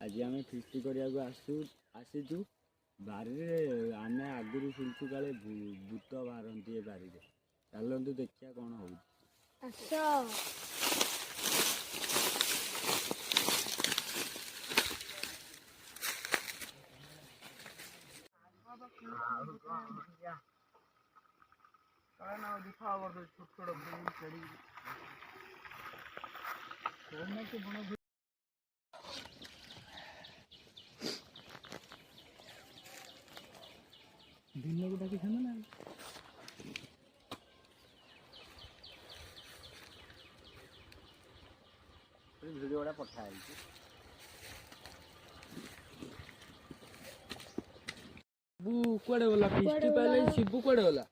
आज आम फिस्ट करने आसीचु बारी आने आगुरी शुणुचु काले भूत बाहरती बारी चलतु देखिया कौन हो दिन को डाकी था ना वीडियो पठा कुआडे गला फिस्ट पाले शिबू कुआडे गला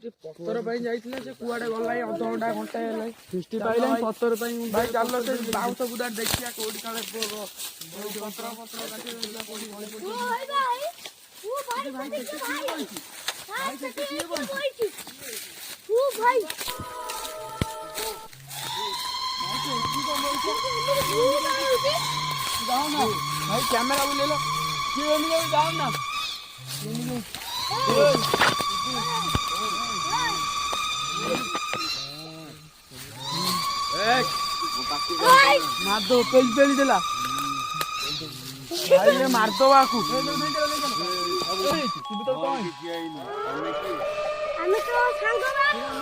पत्थर जाइए से कुआडे गला अध घंटा घंटा फिस्ट पाइले पत्थर भाई चल से बाउंस बुदा देखिया कोडी काले पत्थर पत्थर भाई कैमरा ले लो जाओ ना मार दो पेली पेली देला भाई मार दो आकू ଆମେ ତ ସାଙ୍ଗ ମାର